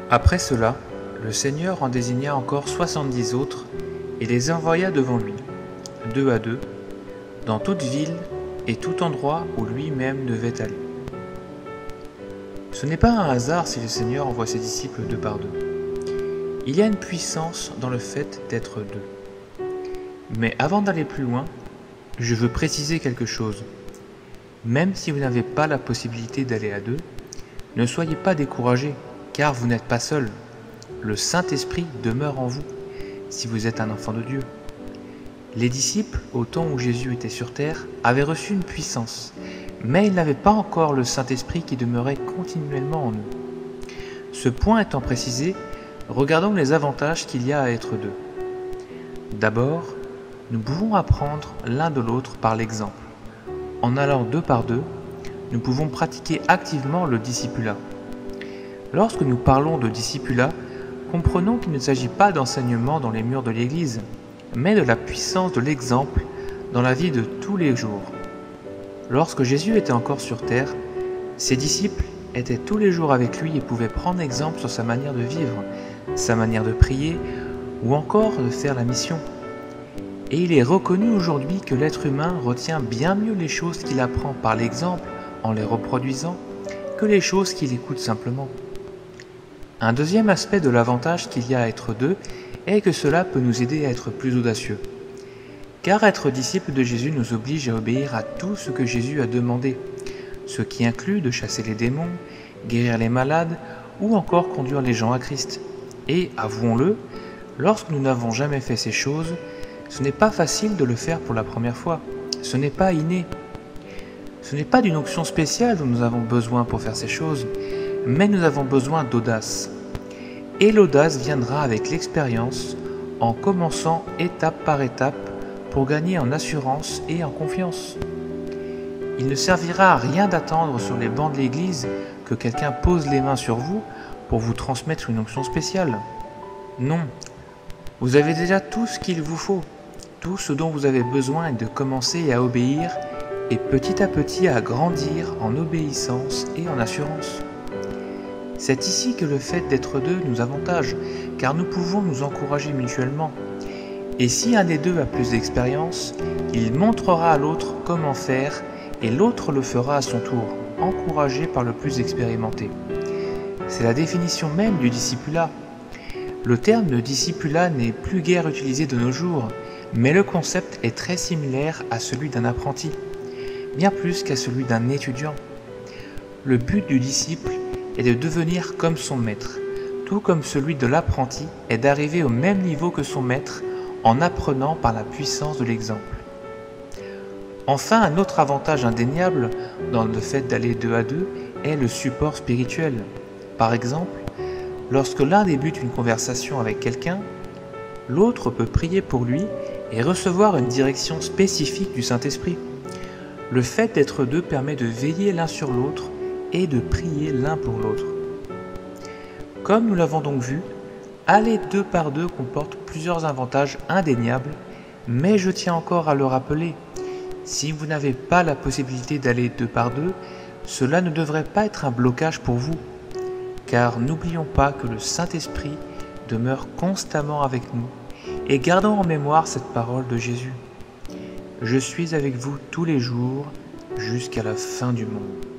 Après cela, le Seigneur en désigna encore 70 autres et les envoya devant lui, deux à deux, dans toute ville et tout endroit où lui-même devait aller. Ce n'est pas un hasard si le Seigneur envoie ses disciples deux par deux. Il y a une puissance dans le fait d'être deux. Mais avant d'aller plus loin, je veux préciser quelque chose. Même si vous n'avez pas la possibilité d'aller à deux, ne soyez pas découragés, car vous n'êtes pas seul. Le Saint-Esprit demeure en vous, si vous êtes un enfant de Dieu. Les disciples, au temps où Jésus était sur terre, avaient reçu une puissance, mais ils n'avaient pas encore le Saint-Esprit qui demeurait continuellement en eux. Ce point étant précisé, regardons les avantages qu'il y a à être deux. D'abord, nous pouvons apprendre l'un de l'autre par l'exemple. En allant deux par deux, nous pouvons pratiquer activement le discipulat. Lorsque nous parlons de discipulat, comprenons qu'il ne s'agit pas d'enseignement dans les murs de l'Église, mais de la puissance de l'exemple dans la vie de tous les jours. Lorsque Jésus était encore sur terre, ses disciples étaient tous les jours avec lui et pouvaient prendre exemple sur sa manière de vivre, sa manière de prier ou encore de faire la mission. Et il est reconnu aujourd'hui que l'être humain retient bien mieux les choses qu'il apprend par l'exemple en les reproduisant que les choses qu'il écoute simplement. Un deuxième aspect de l'avantage qu'il y a à être deux est que cela peut nous aider à être plus audacieux. Car être disciple de Jésus nous oblige à obéir à tout ce que Jésus a demandé, ce qui inclut de chasser les démons, guérir les malades ou encore conduire les gens à Christ. Et, avouons-le, lorsque nous n'avons jamais fait ces choses, ce n'est pas facile de le faire pour la première fois. Ce n'est pas inné. Ce n'est pas d'une onction spéciale dont nous avons besoin pour faire ces choses, mais nous avons besoin d'audace. Et l'audace viendra avec l'expérience, en commençant étape par étape pour gagner en assurance et en confiance. Il ne servira à rien d'attendre sur les bancs de l'église que quelqu'un pose les mains sur vous pour vous transmettre une onction spéciale. Non, vous avez déjà tout ce qu'il vous faut. Tout ce dont vous avez besoin est de commencer à obéir et petit à petit à grandir en obéissance et en assurance. C'est ici que le fait d'être deux nous avantage, car nous pouvons nous encourager mutuellement. Et si un des deux a plus d'expérience, il montrera à l'autre comment faire et l'autre le fera à son tour, encouragé par le plus expérimenté. C'est la définition même du discipulat. Le terme de discipulat n'est plus guère utilisé de nos jours, mais le concept est très similaire à celui d'un apprenti, bien plus qu'à celui d'un étudiant. Le but du disciple est de devenir comme son maître, tout comme celui de l'apprenti est d'arriver au même niveau que son maître en apprenant par la puissance de l'exemple. Enfin, un autre avantage indéniable dans le fait d'aller deux à deux est le support spirituel. Par exemple, lorsque l'un débute une conversation avec quelqu'un, l'autre peut prier pour lui et recevoir une direction spécifique du Saint-Esprit. Le fait d'être deux permet de veiller l'un sur l'autre et de prier l'un pour l'autre. Comme nous l'avons donc vu, aller deux par deux comporte plusieurs avantages indéniables, mais je tiens encore à le rappeler, si vous n'avez pas la possibilité d'aller deux par deux, cela ne devrait pas être un blocage pour vous, car n'oublions pas que le Saint-Esprit demeure constamment avec nous, et gardons en mémoire cette parole de Jésus. Je suis avec vous tous les jours jusqu'à la fin du monde.